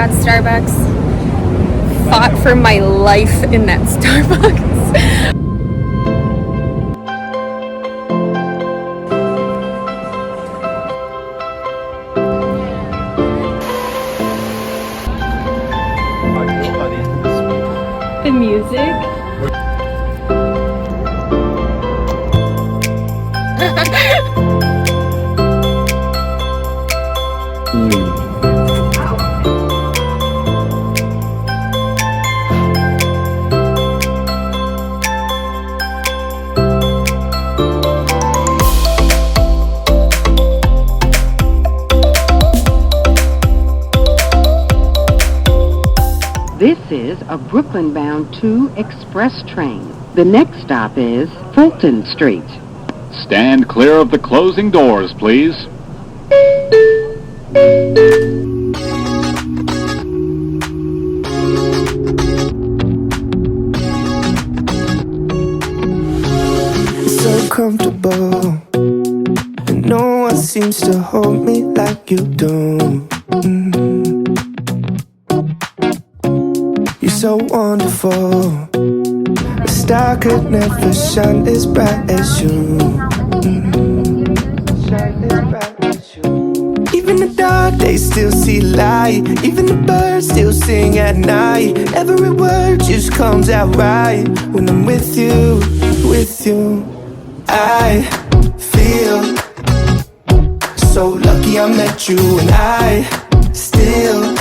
at Starbucks. Fought for my life in that Starbucks. The music. This is a Brooklyn-bound 2 express train. The next stop is Fulton Street. Stand clear of the closing doors, please. So comfortable, and no one seems to hold me like you do. You're so wonderful. A star could never shine as bright as you. Even the dark days still see light. Even the birds still sing at night. Every word just comes out right when I'm with you, with you. I feel so lucky I met you, and I still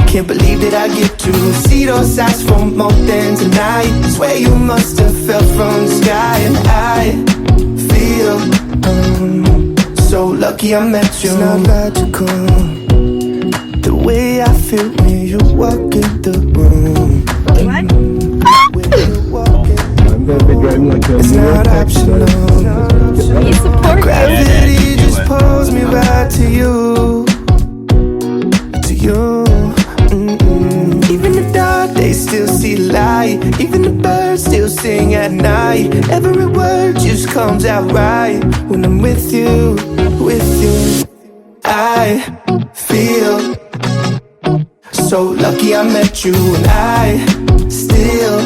can't believe that I get to see those eyes for more than tonight. Swear you must have fell from the sky, and I feel so lucky I met you. It's not logical, the way I feel when you walk in the room. What? When you walk in the room, it's not optional. We support Gravity just pulls me right to you, to you. Even the dark days still see light. Even the birds still sing at night. Every word just comes out right when I'm with you, with you. I feel so lucky I met you, and I still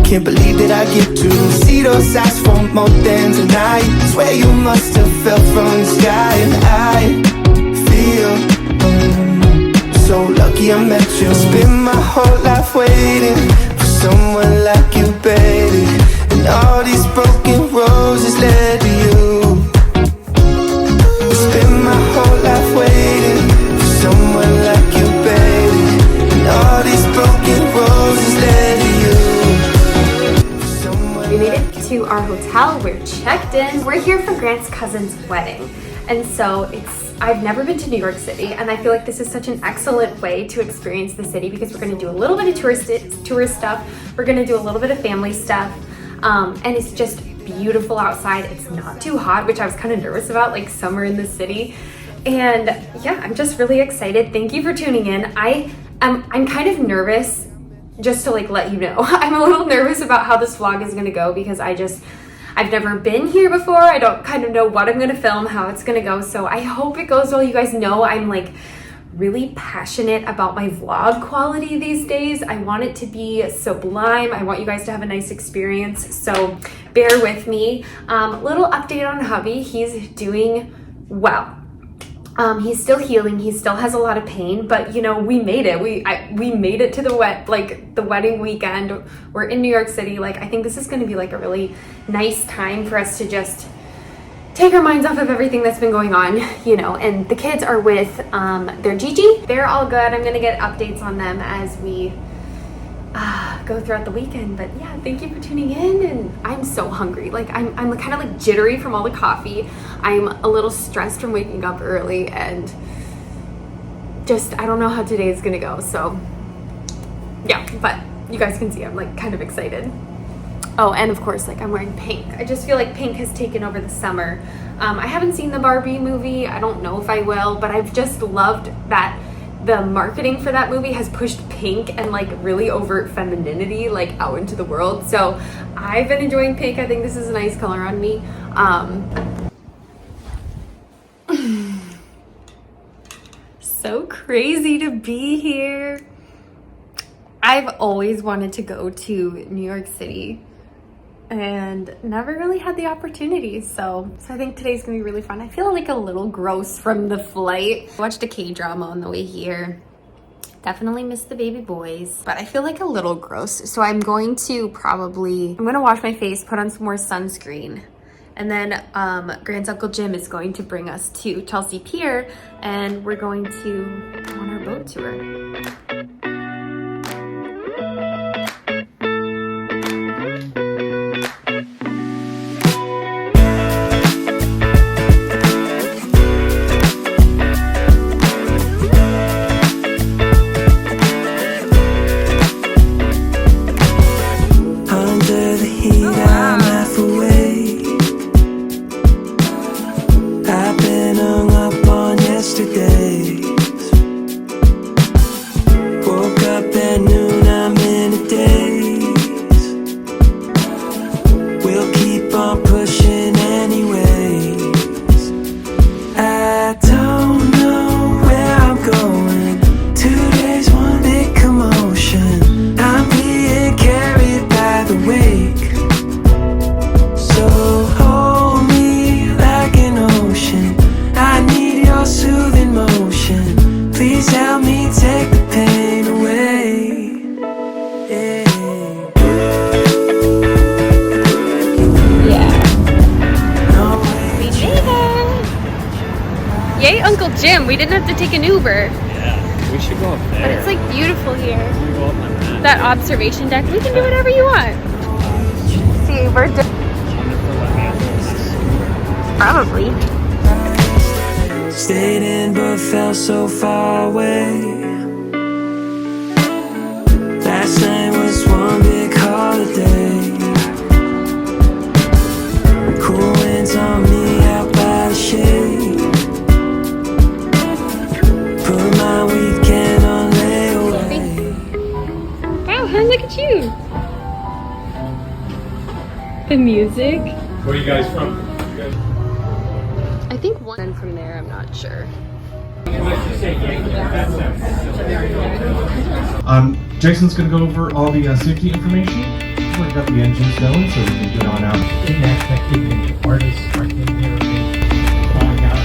can't believe that I get to see those eyes for more than tonight. Swear you must have fell from the sky, and I feel so lucky I met you. Spent my whole life waiting for someone like you, baby, and all these broken roses led to you. Spent my whole life waiting for someone like you, baby, and all these broken roses led to you. We made it to our hotel. We're checked in. We're here for Grant's cousin's wedding. And so I've never been to New York City, and I feel like this is such an excellent way to experience the city because we're gonna do a little bit of tourist stuff. We're gonna do a little bit of family stuff. And it's just beautiful outside. It's not too hot, which I was kind of nervous about, like summer in the city. And yeah, I'm just really excited. Thank you for tuning in. I'm kind of nervous, just to like let you know. I'm a little nervous about how this vlog is gonna go because I've never been here before. I don't kind of know what I'm gonna film, how it's gonna go. So I hope it goes well. You guys know I'm like really passionate about my vlog quality these days. I want it to be sublime. I want you guys to have a nice experience. So bear with me. Little update on hubby. He's doing well. He's still healing. He still has a lot of pain, but you know, we made it. We made it to the wedding weekend. We're in New York City. Like, I think this is going to be like a really nice time for us to just take our minds off of everything that's been going on, you know. And the kids are with their Gigi. They're all good. I'm going to get updates on them as we go throughout the weekend. But yeah, thank you for tuning in, and I'm so hungry. Like I'm kind of like jittery from all the coffee. I'm a little stressed from waking up early, and just I don't know how today is gonna go. So yeah, but you guys can see I'm like kind of excited. Oh, and of course, like I'm wearing pink. I just feel like pink has taken over the summer. I haven't seen the Barbie movie. I don't know if I will, but I've just loved that the marketing for that movie has pushed pink and like really overt femininity like out into the world. So I've been enjoying pink. I think this is a nice color on me. so crazy to be here. I've always wanted to go to New York City and never really had the opportunity. So I think today's gonna be really fun. I feel like a little gross from the flight. I watched a K-drama on the way here. Definitely missed the baby boys, but I feel like a little gross. So I'm going to wash my face, put on some more sunscreen. And then Grant's Uncle Jim is going to bring us to Chelsea Pier, and we're going to go on our boat tour. Yay, Uncle Jim. We didn't have to take an Uber. Yeah, we should go up there. But it's like beautiful here. We go up on that observation deck. We can do whatever you want. See, we're probably. Stayed in but felt so far away. Last night was one big holiday. Cool winds on me out by the shade. Put my weekend on layaway. Wow, hun, look at you. The music. Where are you guys from? I think one. Then from there, I'm not sure. Jason's going to go over all the safety information. We've got the engines going, so we can get on out. The artists are in here flying out.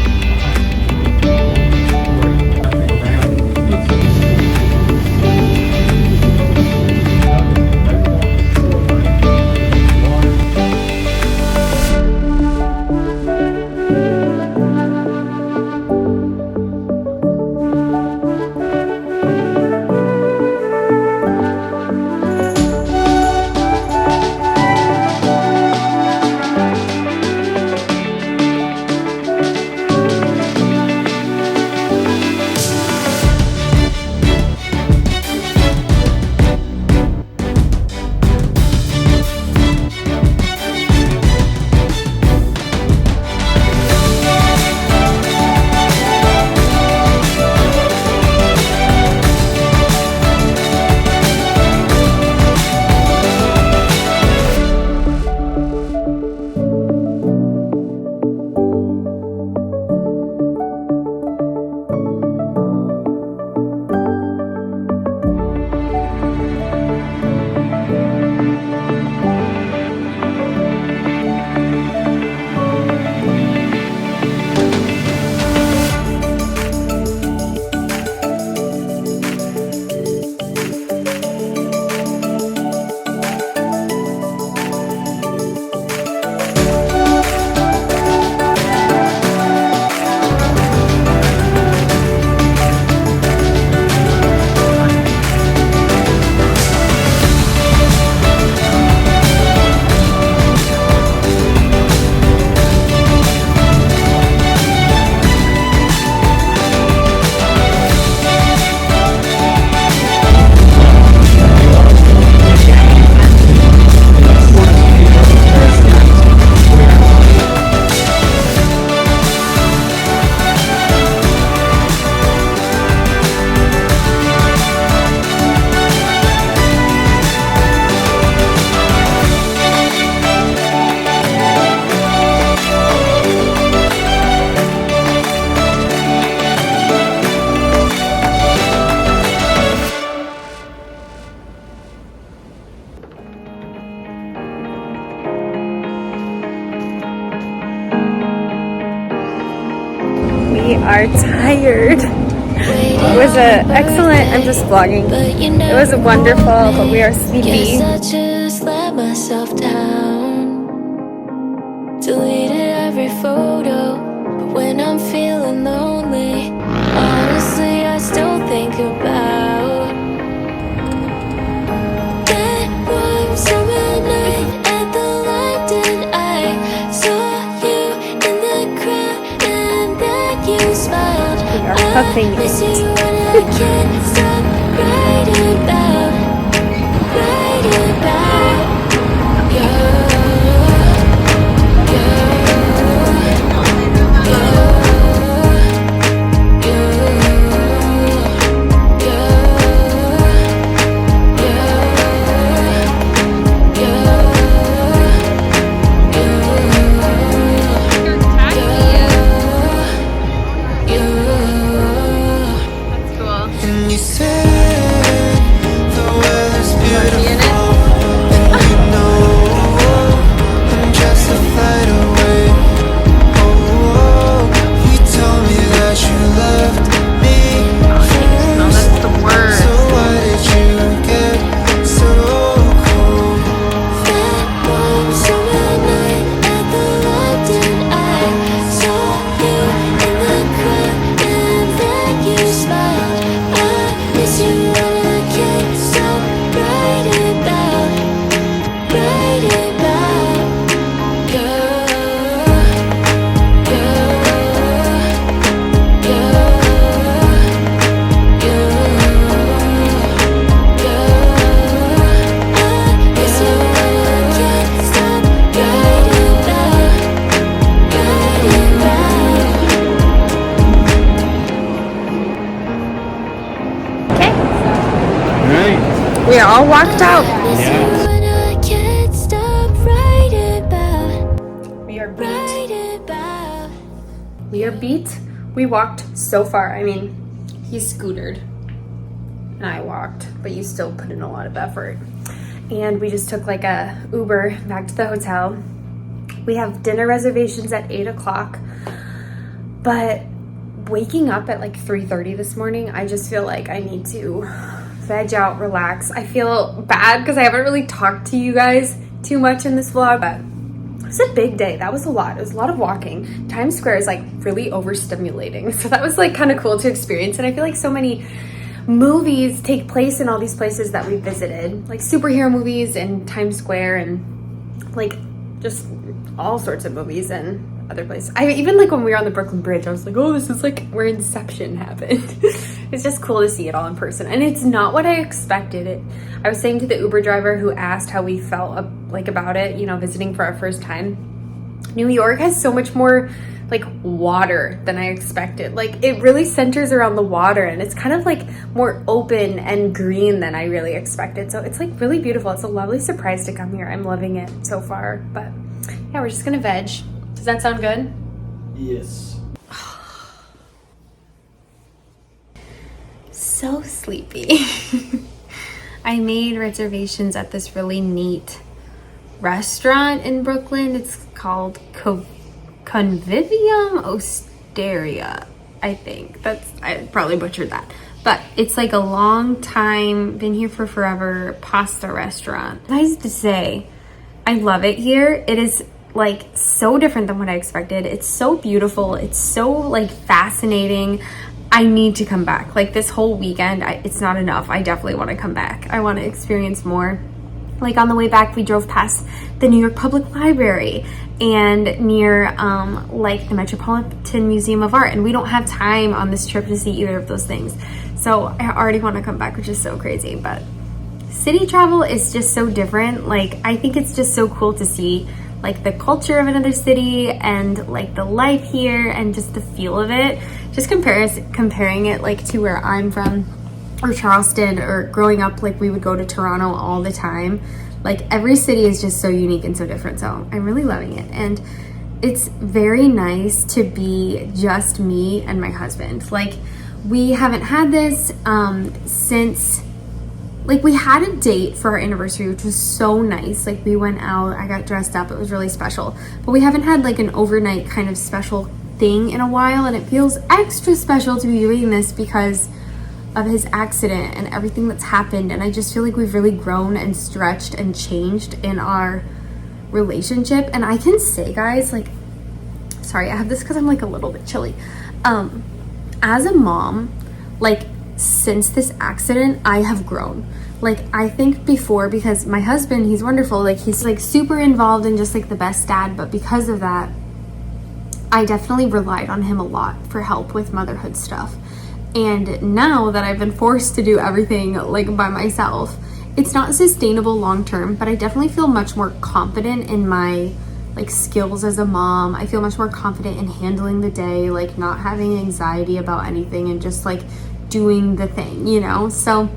It was excellent. I'm just vlogging. It was wonderful, but we are sleepy. Guess I just let myself down. Deleted every photo, but when I'm feeling lonely, honestly, I still think about that one summer night at the London. I saw you in the crowd, and then you smiled. We are puffing Miss it. you when I can't stop writing about you. And you said the weather's beautiful, and you know I'm justified away. Oh, you told me that you loved me first. So why did you get so cold? That one summer night at the London, I saw you in the crowd, and then you smiled. I miss you when I can't stop writing about We are all walked out. We are beat. We are beat. We walked so far. I mean, he scootered and I walked, but you still put in a lot of effort. And we just took like a Uber back to the hotel. We have dinner reservations at 8 o'clock, but waking up at like 3:30 this morning, I just feel like I need to veg out, relax. I feel bad because I haven't really talked to you guys too much in this vlog, but it was a big day. That was a lot. It was a lot of walking. Times Square is like really overstimulating. So that was like kind of cool to experience. And I feel like so many movies take place in all these places that we visited, like superhero movies in Times Square and like just all sorts of movies and other places. I even like when we were on the Brooklyn Bridge, I was like, oh, this is like where Inception happened. It's just cool to see it all in person, and it's not what I expected. I was saying to the Uber driver who asked how we felt like about it, you know, visiting for our first time. New York has so much more like water than I expected. Like it really centers around the water, and it's kind of like more open and green than I really expected. So it's like really beautiful. It's a lovely surprise to come here. I'm loving it so far. But yeah, we're just gonna veg. Does that sound good? Yes. So sleepy. I made reservations at this really neat restaurant in Brooklyn. It's called Convivium Osteria, I think. I probably butchered that. But it's like a long time, been here for forever, pasta restaurant. Nice to say, I love it here. It is like so different than what I expected. It's so beautiful. It's so like fascinating. I need to come back. Like this whole weekend, it's not enough. I definitely want to come back. I want to experience more. Like on the way back, we drove past the New York Public Library and near like the Metropolitan Museum of Art. And we don't have time on this trip to see either of those things. So I already want to come back, which is so crazy. But city travel is just so different. Like I think it's just so cool to see like the culture of another city and like the life here and just the feel of it. Just comparing it like to where I'm from, or Charleston, or growing up, like we would go to Toronto all the time. Like every city is just so unique and so different. So I'm really loving it. And it's very nice to be just me and my husband. Like we haven't had this since, like we had a date for our anniversary, which was so nice. Like we went out, I got dressed up, it was really special. But we haven't had like an overnight kind of special thing in a while, and it feels extra special to be doing this because of his accident and everything that's happened, and I just feel like we've really grown and stretched and changed in our relationship. And I can say, guys, like, sorry, I have this because I'm like a little bit chilly. As a mom, like, since this accident, I have grown. Like, I think before, because my husband, he's wonderful, like, he's like super involved and just like the best dad, but because of that, I definitely relied on him a lot for help with motherhood stuff. And now that I've been forced to do everything like by myself, it's not sustainable long term, but I definitely feel much more confident in my like skills as a mom. I feel much more confident in handling the day, like not having anxiety about anything and just like doing the thing, you know? So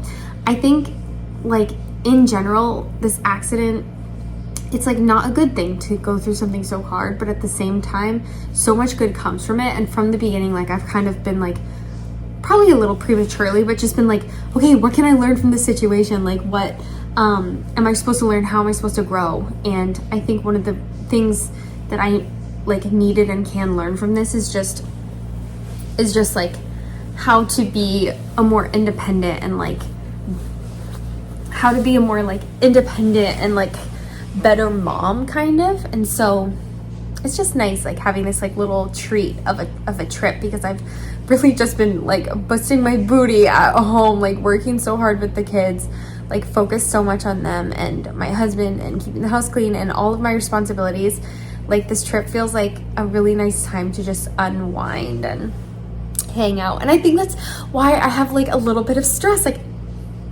I think like in general, this accident, it's like not a good thing to go through something so hard, but at the same time, so much good comes from it. And from the beginning, like I've kind of been like, probably a little prematurely, but just been like, okay, what can I learn from this situation? Like what am I supposed to learn? How am I supposed to grow? And I think one of the things that I like needed and can learn from this is just like how to be a more independent and like how to be a more like independent and like better mom kind of. And so it's just nice like having this like little treat of a trip, because I've really just been like busting my booty at home, like working so hard with the kids, like focused so much on them and my husband and keeping the house clean and all of my responsibilities. Like this trip feels like a really nice time to just unwind and hang out. And I think that's why I have like a little bit of stress. Like,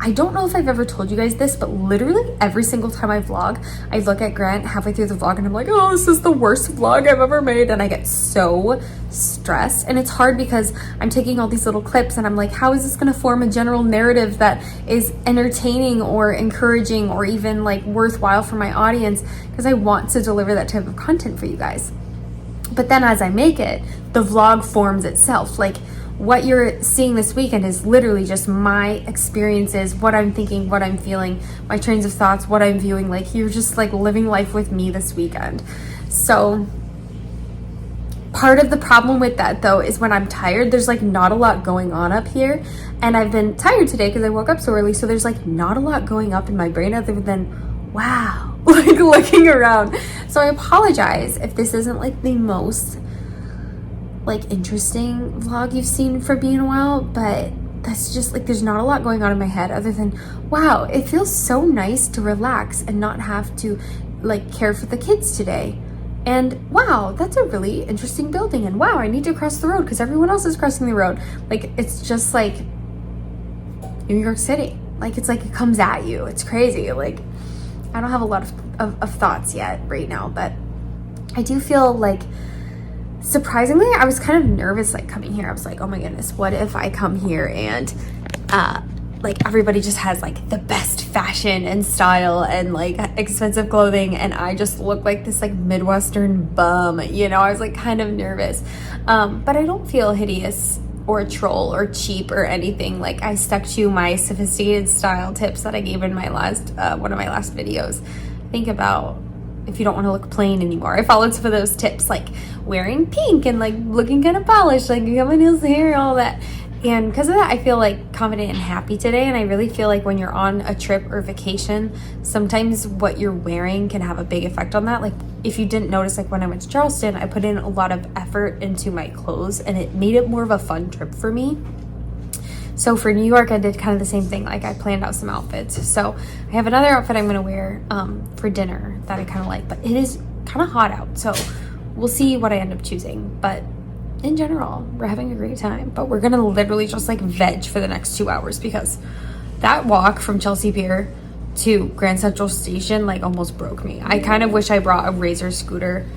I don't know if I've ever told you guys this, but literally every single time I vlog, I look at Grant halfway through the vlog and I'm like, oh, this is the worst vlog I've ever made. And I get so stressed. And it's hard because I'm taking all these little clips and I'm like, how is this going to form a general narrative that is entertaining or encouraging or even like worthwhile for my audience? Because I want to deliver that type of content for you guys. But then as I make it, the vlog forms itself. Like, what you're seeing this weekend is literally just my experiences, what I'm thinking, what I'm feeling, my trains of thoughts, what I'm viewing. Like, you're just like living life with me this weekend. So part of the problem with that though is when I'm tired, there's like not a lot going on up here. And I've been tired today because I woke up so early. So there's like not a lot going up in my brain other than, wow, like looking around. So I apologize if this isn't like the most like interesting vlog you've seen for being a while, but that's just like there's not a lot going on in my head other than, wow, it feels so nice to relax and not have to like care for the kids today. And wow, that's a really interesting building, and wow, I need to cross the road because everyone else is crossing the road. Like, it's just like New York City. Like, it's like it comes at you. It's crazy. Like, I don't have a lot of thoughts yet right now, but I do feel like, surprisingly, I was kind of nervous like coming here. I was like, oh my goodness, what if I come here and like everybody just has like the best fashion and style and like expensive clothing and I just look like this like Midwestern bum, you know? I was like kind of nervous, but I don't feel hideous or a troll or cheap or anything. Like, I stuck to my sophisticated style tips that I gave in my last one of my last videos. Think about if you don't want to look plain anymore. I followed some of those tips, like wearing pink and like looking kind of polished, like you got my nails, hair, all that. And because of that, I feel like confident and happy today. And I really feel like when you're on a trip or vacation, sometimes what you're wearing can have a big effect on that. Like, if you didn't notice, like when I went to Charleston, I put in a lot of effort into my clothes and it made it more of a fun trip for me. So for New York, I did kind of the same thing. Like, I planned out some outfits. So I have another outfit I'm going to wear for dinner that I kind of like, but it is kind of hot out. So we'll see what I end up choosing. But in general, we're having a great time. But we're going to literally just like veg for the next 2 hours because that walk from Chelsea Pier to Grand Central Station like almost broke me. I kind of wish I brought a Razor scooter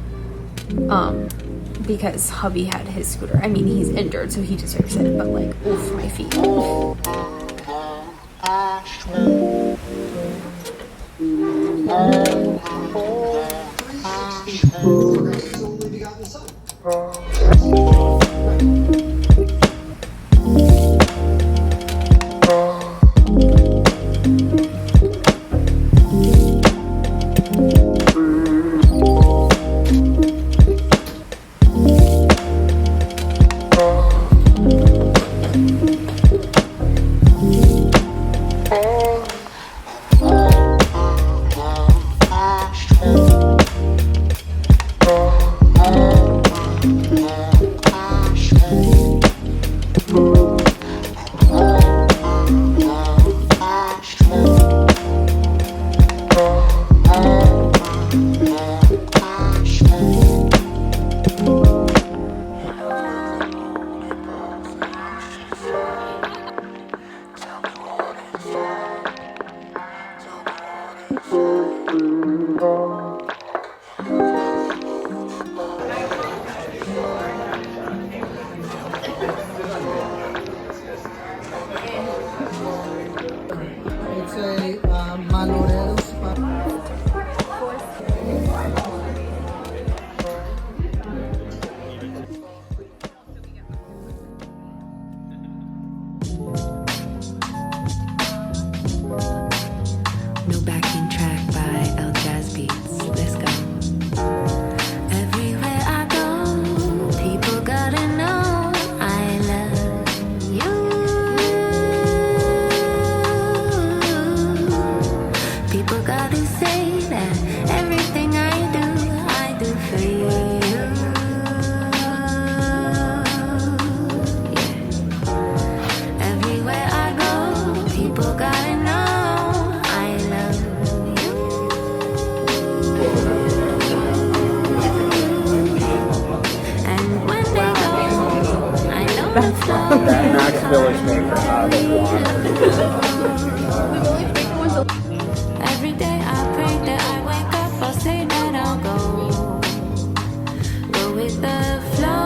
because hubby had his scooter. I mean, he's injured, so he deserves it, but like, oof, my feet. That Max Village Maker out of water. Every day I pray that I wake up, I'll say that I'll go with the flow.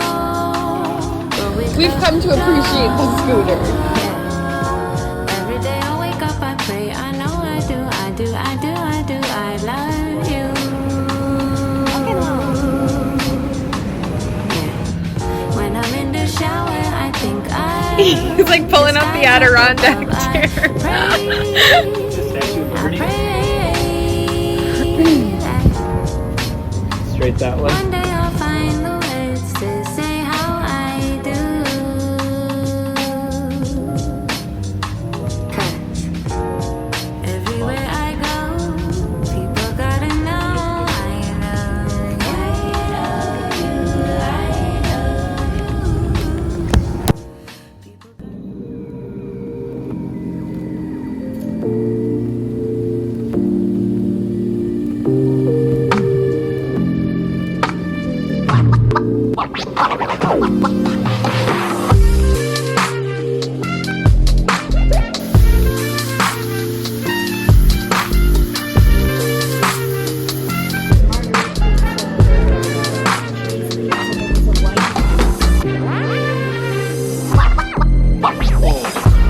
Go with We've the come to appreciate the scooter. Yeah. Every day I wake up, I pray, I know I do, I do, I do, I do, I love you. Yeah. When I'm in the shower, I think He's like pulling up the Adirondack chair. Straight that way. One day I'll find the words to say how I do. 'Cause everywhere I go, people gotta know I love you. I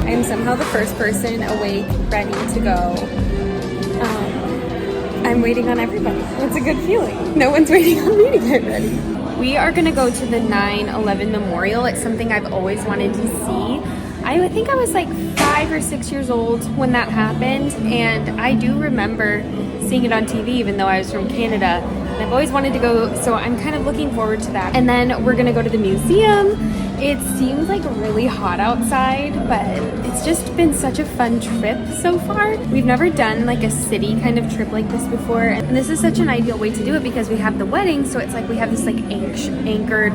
I'm somehow the first person awake, ready to go. I'm waiting on everybody. It's a good feeling. No one's waiting on me to get ready. We are gonna go to the 9/11 memorial. It's something I've always wanted to see. I think I was like 5 or 6 years old when that happened, and I do remember seeing it on TV even though I was from Canada. And I've always wanted to go, so I'm kind of looking forward to that. And then we're gonna go to the museum. It seems like really hot outside, but it's just been such a fun trip so far. We've never done like a city kind of trip like this before, and this is such an ideal way to do it because we have the wedding, so it's like we have this like anchored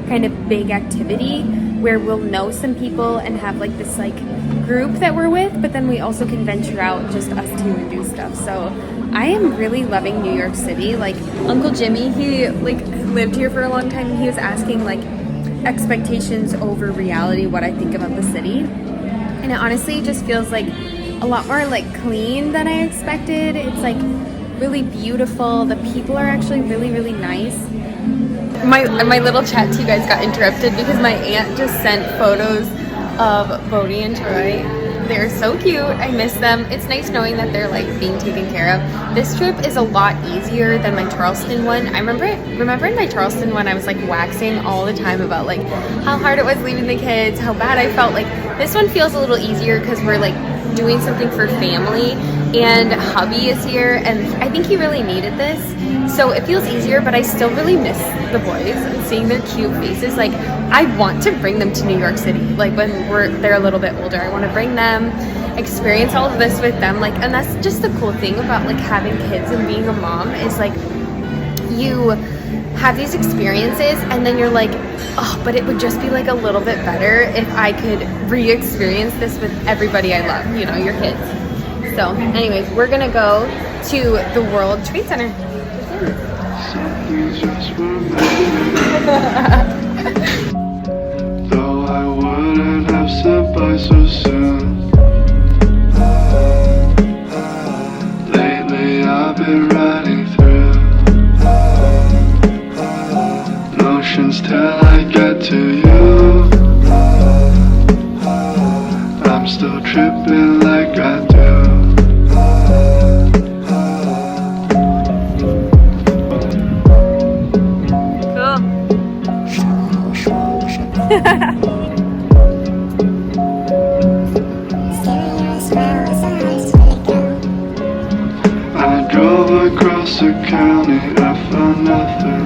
kind of big activity where we'll know some people and have like this like group that we're with, but then we also can venture out just us two and do stuff. So I am really loving New York City. Like Uncle Jimmy, he like lived here for a long time, and he was asking like expectations over reality, what I think about the city, and it honestly just feels like a lot more like clean than I expected. It's like really beautiful. The people are actually really, really nice. My little chat to you guys got interrupted because my aunt just sent photos of Bodhi and Troy. They're so cute. I miss them. It's nice knowing that they're like being taken care of. This trip is a lot easier than my Charleston one. I remember in my Charleston one, I was like waxing all the time about like how hard it was leaving the kids, how bad I felt. Like this one feels a little easier because we're like doing something for family, and hubby is here, and I think he really needed this. So it feels easier, but I still really miss the boys and seeing their cute faces. Like I want to bring them to New York City. Like when they're a little bit older, I want to bring them, experience all of this with them. Like, and that's just the cool thing about like having kids and being a mom is like you have these experiences and then you're like, oh, but it would just be like a little bit better if I could re-experience this with everybody I love, you know, your kids. So anyways, we're gonna go to the World Trade Center. Though I wouldn't have said bye so soon. Lately I've been riding through notions till I get to you. I'm still tripping like I do. I drove across the county, I found nothing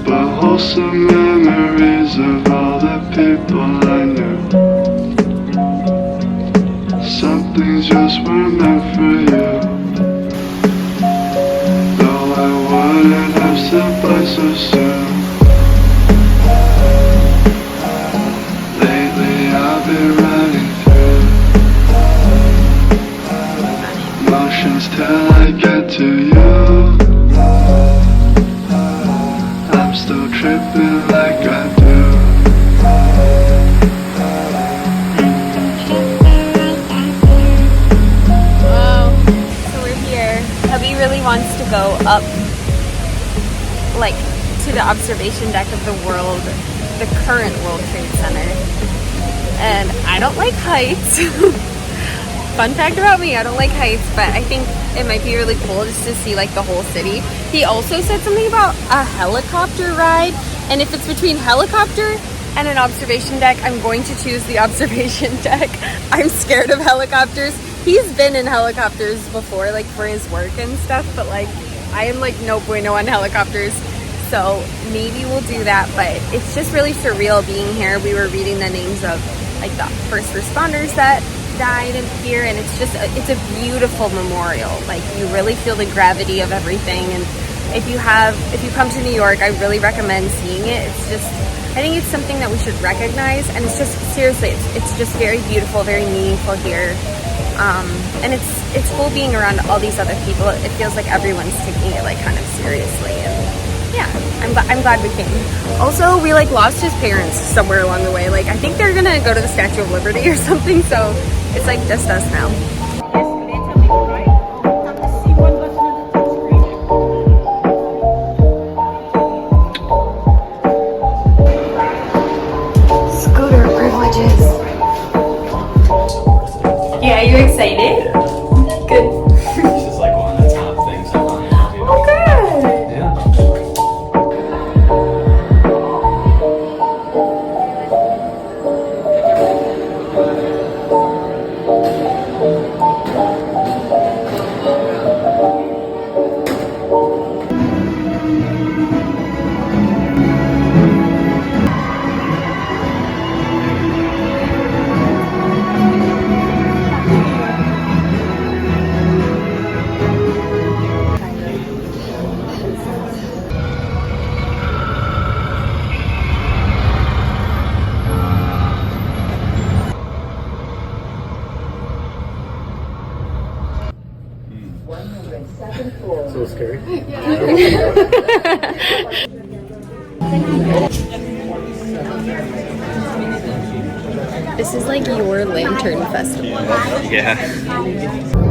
but wholesome memories of all the people I knew. Some things just weren't meant for you. Though I wouldn't have said bye so soon. Lately I've been riding through motions till I get to you. I'm still tripping like I do. wants to go up, like, to the observation deck of the current World Trade Center. And I don't like heights. Fun fact about me, I don't like heights, but I think it might be really cool just to see like the whole city. He also said something about a helicopter ride, and if it's between helicopter and an observation deck, I'm going to choose the observation deck. I'm scared of helicopters. He's been in helicopters before, like for his work and stuff, but like I am like no bueno on helicopters. So maybe we'll do that, but it's just really surreal being here. We were reading the names of like the first responders that died in here, and it's a beautiful memorial. Like you really feel the gravity of everything, and if you come to New York, I really recommend seeing it. It's just, I think it's something that we should recognize, and it's just seriously, it's just very beautiful, very meaningful here. And it's cool being around all these other people. It feels like everyone's taking it like kind of seriously, and yeah, I'm glad we came. Also, we like lost his parents somewhere along the way. Like I think they're gonna go to the Statue of Liberty or something, so it's like just us now. Scooter privileges. Yeah, you excited? Good. This is like one of the top things I want to do. Oh, good. Yeah. So scary. This is like your lantern festival. Yeah. Lie to myself.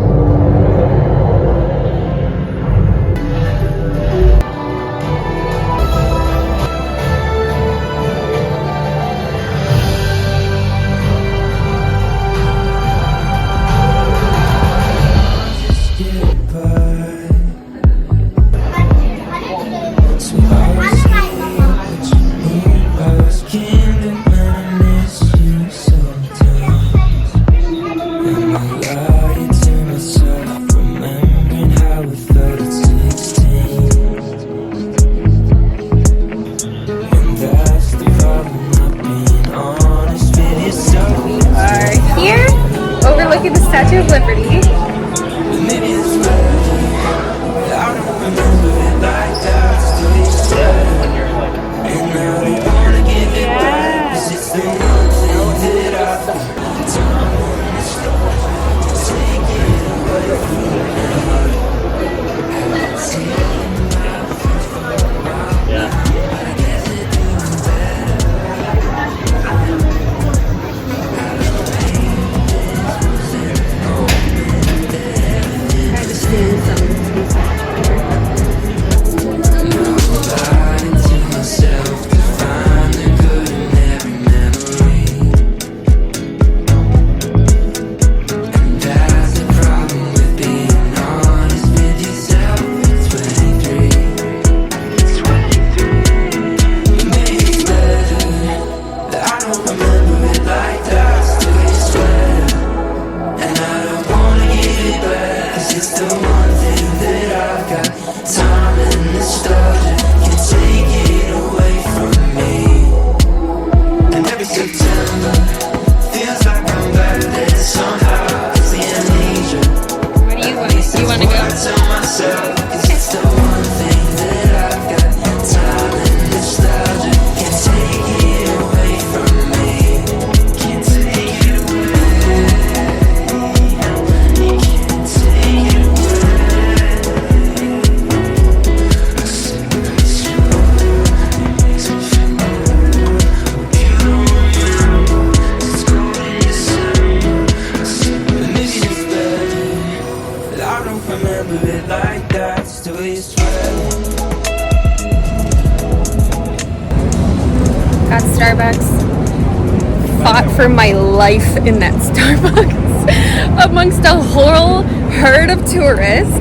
for my life in that Starbucks amongst a whole herd of tourists.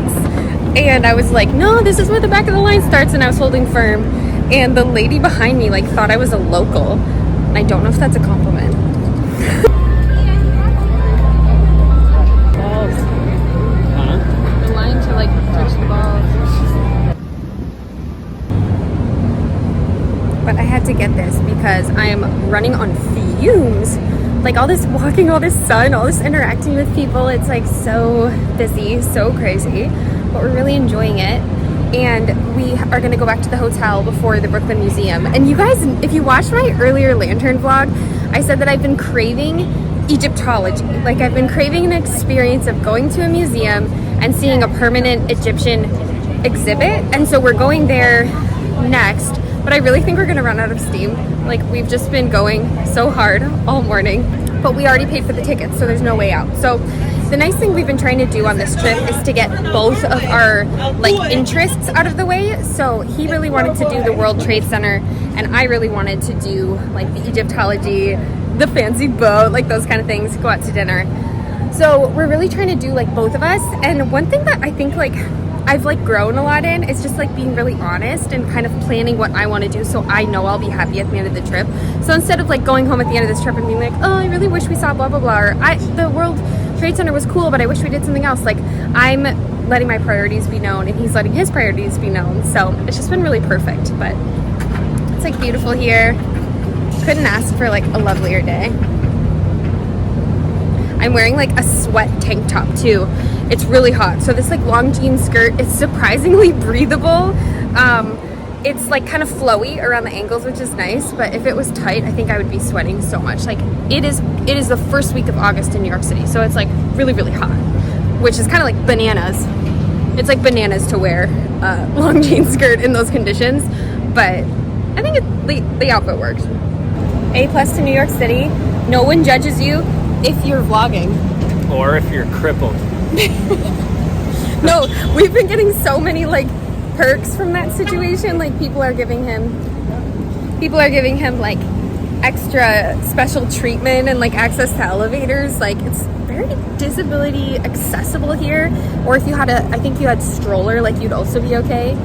And I was like, no, this is where the back of the line starts, and I was holding firm. And the lady behind me like thought I was a local. And I don't know if that's a compliment. Balls. Huh? The line to like touch the balls. But I had to get this because I am running on fumes. Like all this walking, all this sun, all this interacting with people, it's like so busy, so crazy, but we're really enjoying it. And we are gonna go back to the hotel before the Brooklyn Museum. And you guys, if you watched my earlier lantern vlog, I said that I've been craving Egyptology. Like I've been craving an experience of going to a museum and seeing a permanent Egyptian exhibit. And so we're going there next. But I really think we're gonna run out of steam. Like we've just been going so hard all morning, but we already paid for the tickets, so there's no way out. So the nice thing we've been trying to do on this trip is to get both of our like interests out of the way. So he really wanted to do the World Trade Center, and I really wanted to do like the Egyptology, the fancy boat, like those kind of things, go out to dinner. So we're really trying to do like both of us. And one thing that I think like I've like grown a lot in is just like being really honest and kind of planning what I want to do so I know I'll be happy at the end of the trip. So instead of like going home at the end of this trip and being like, oh, I really wish we saw blah blah blah, or the World Trade Center was cool but I wish we did something else, like I'm letting my priorities be known and he's letting his priorities be known. So it's just been really perfect. But it's like beautiful here. Couldn't ask for like a lovelier day. I'm wearing like a sweat tank top too. It's really hot. So this like long jean skirt is surprisingly breathable. It's like kind of flowy around the ankles, which is nice, but if it was tight, I think I would be sweating so much. Like it is the first week of August in New York City, so it's like really, really hot, which is kind of like bananas. It's like bananas to wear a long jean skirt in those conditions, but I think the outfit works. A+ to New York City. No one judges you if you're vlogging. Or if you're crippled. No, we've been getting so many like perks from that situation. Like people are giving him like extra special treatment and like access to elevators. Like it's very disability accessible here. Or if you had I think you had stroller, like you'd also be okay.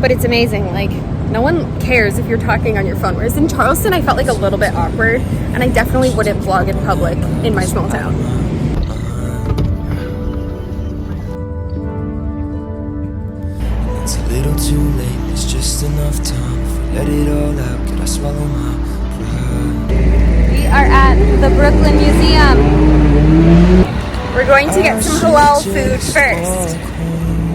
But it's amazing. Like no one cares if you're talking on your phone. Whereas in Charleston, I felt like a little bit awkward, and I definitely wouldn't vlog in public in my small town. It's a little too late, there's just enough time. If I let it all out, could I swallow my pride? We are at the Brooklyn Museum. We're going to get some halal food first.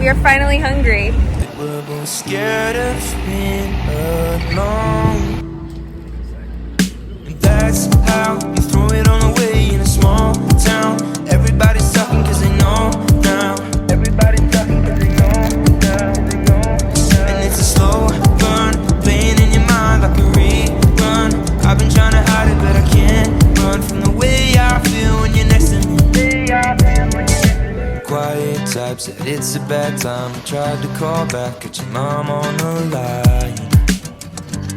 We are finally hungry. We're both scared of being alone, and that's how you throw it all away in a small town. Everybody's talking cause they know now. Everybody's talking cause they know now. And it's a slow burn, playing in your mind like a rerun. I've been trying to hide it but I can't run from the way I feel when you're next to me. Quiet type said it's a bad time. I tried to call back, got your mom on the line.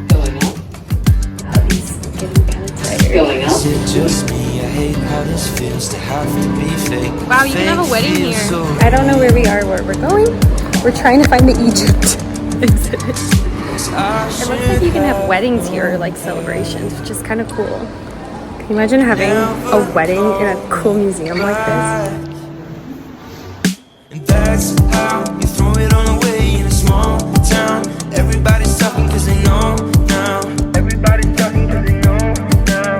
Filling up? Hubby's getting kind of tired. Filling up? Is it just me? I hate how this feels to have to be fake. Wow, you can have a wedding here. I don't know where we are, where we're going. We're trying to find the Egypt exhibit. It looks like you can have weddings here, or like celebrations, which is kind of cool. Can you imagine having a wedding in a cool museum like this? And that's how you throw it all away in a small town. Everybody's talking cause they know now. Everybody's talking cause they know now.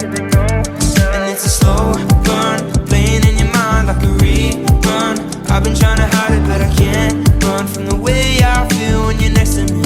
And it's a slow burn, playing in your mind like a rerun. I've been trying to hide it but I can't run from the way I feel when you're next to me.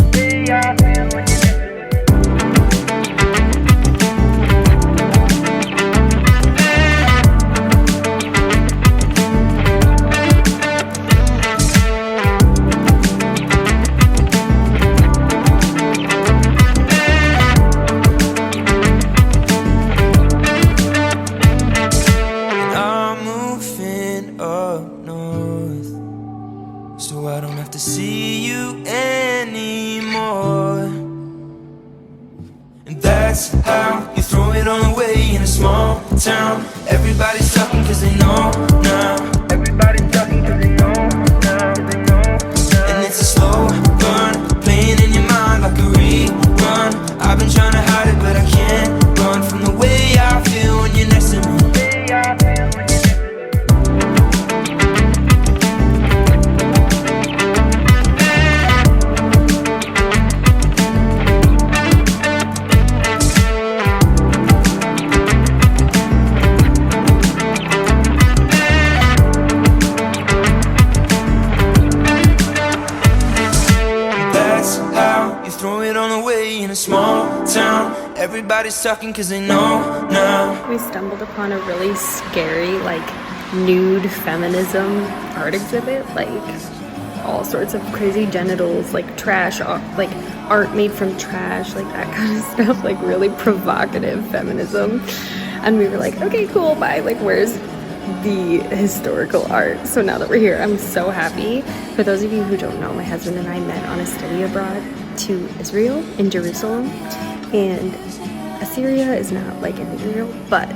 town. Everybody's talking cause they know now. Everybody's talking cause they know now. And it's a slow burn, playing in your mind like a rerun. I've been trying to hide it but I can't run from the way I feel when you're next to me. Small town, everybody's talking cause they know now. We stumbled upon a really scary, like, nude feminism art exhibit, like all sorts of crazy genitals, like trash, like art made from trash, like that kind of stuff, like really provocative feminism. And we were like, okay, cool, bye. Like, where's the historical art? So now that we're here, I'm so happy. For those of you who don't know, my husband and I met on a study abroad to Israel, in Jerusalem, and Assyria is not like in Israel, but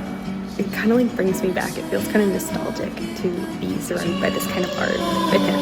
it kind of like brings me back. It feels kind of nostalgic to be surrounded by this kind of art with him.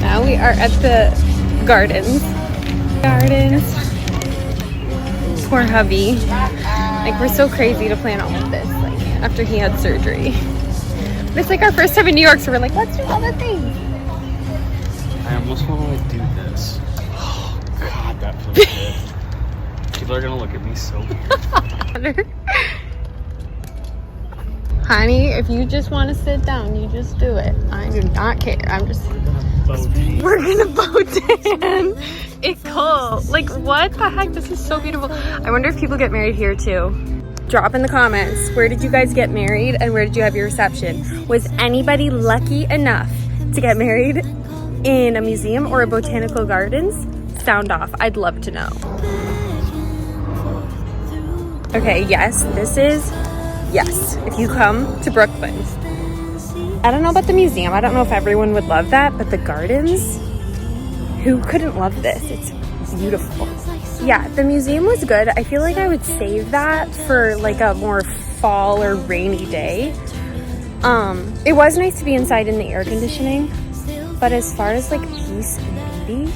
Now we are at the gardens. Poor hubby. Like, we're so crazy to plan all of this, like, after he had surgery. But it's like our first time in New York, so we're like, let's do all the things. I almost want to like do this. Oh god, that feels good. People are gonna look at me so weird. Honey, if you just want to sit down, you just do it. I do not care. I'm just... We're gonna boat tan. It's cool. Like, what the heck? This is so beautiful. I wonder if people get married here too. Drop in the comments. Where did you guys get married and where did you have your reception? Was anybody lucky enough to get married in a museum or a botanical gardens? Sound off. I'd love to know. Okay, yes, this is... Yes, if you come to Brooklyn. I don't know about the museum. I don't know if everyone would love that, but the gardens, who couldn't love this? It's beautiful. Yeah, the museum was good. I feel like I would save that for like a more fall or rainy day. It was nice to be inside in the air conditioning, but as far as like peace and beauty,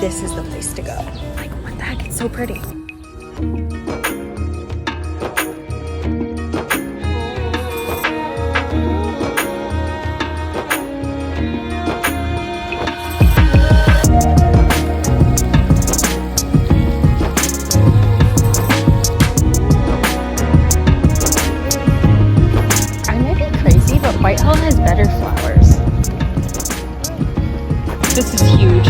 this is the place to go. Like, what the heck? It's so pretty. Whitehall has better flowers. This is huge.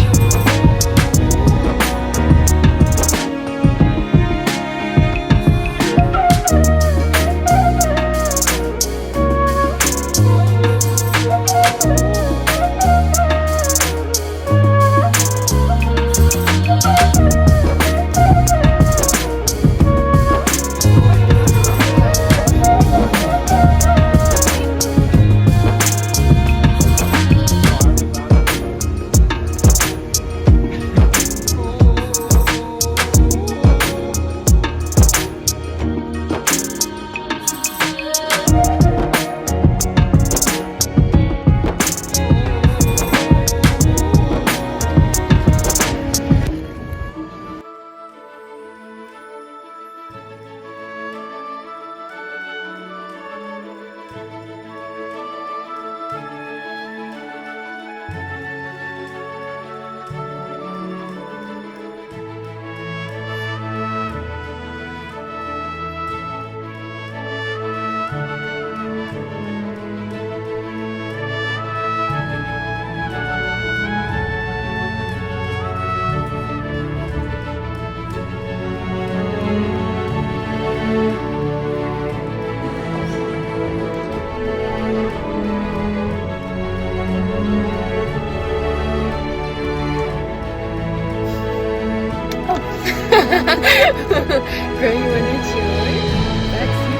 Girl, you wanna chill? That's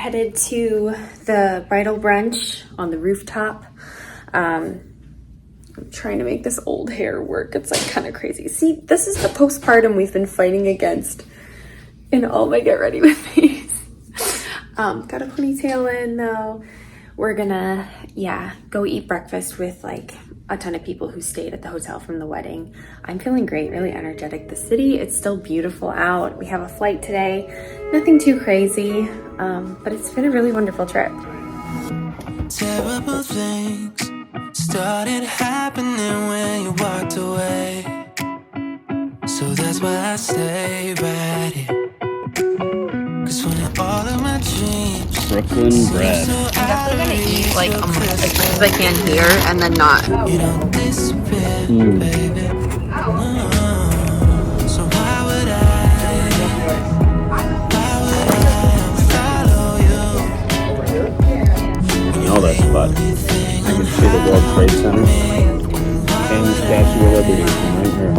headed to the bridal brunch on the rooftop. I'm trying to make this old hair work. It's like kind of crazy. See, this is the postpartum we've been fighting against in all my get ready with me's. Got a ponytail in though. We're gonna, go eat breakfast with like a ton of people who stayed at the hotel from the wedding. I'm feeling great, really energetic. The city, it's still beautiful out. We have a flight today. Nothing too crazy, but it's been a really wonderful trip. Terrible things started happening when you walked away. So that's why I stay right here. Cause when all of my dreams Brooklyn bread. I'm definitely gonna eat like as much as I can here and then not. You know this So why would I follow you? You know that spot. I can see the World Trade Center and the Statue of Liberty from right here.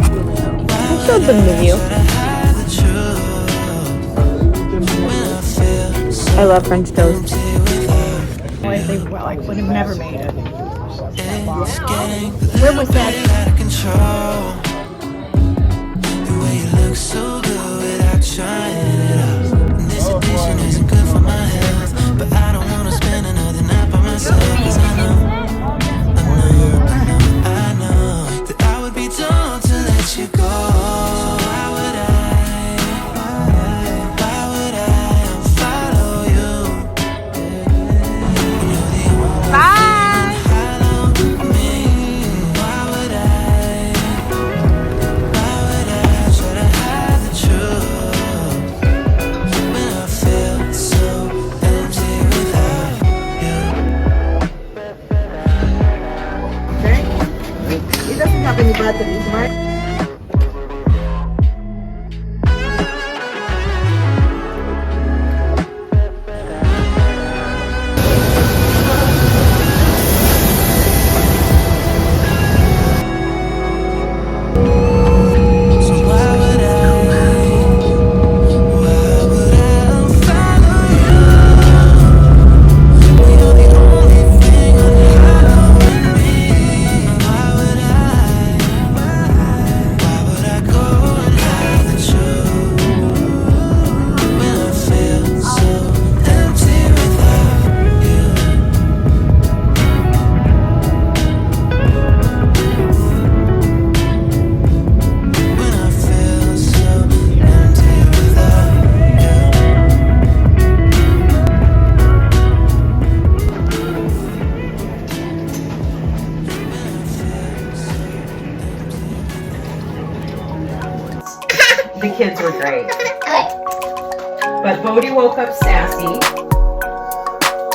I showed them to you. I love French toast. Well, I would have never made it. Where was that? The way you look so good without trying it out. And this addiction isn't good for my health, but I don't want to spend another night by myself. 'Cause I know that I would be dumb to let you go. Why would I follow you? Bye! Why would I try to hide the truth when I feel so empty without you? It doesn't have any batteries, right? So why would I follow you? When you're the only thing unfollowing me. Why would I go and hide the truth when I feel so empty without you? When I feel so empty without you. The kids were great. But Bodie woke up sassy.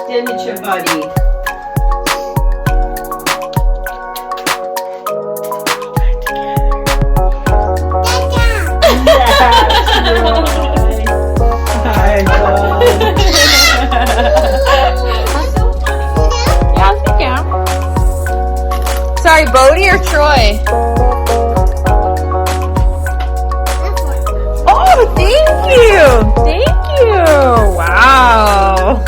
Didn't you, buddy? Sorry, Bodie or Troy? Oh, thank you! Thank you! Wow!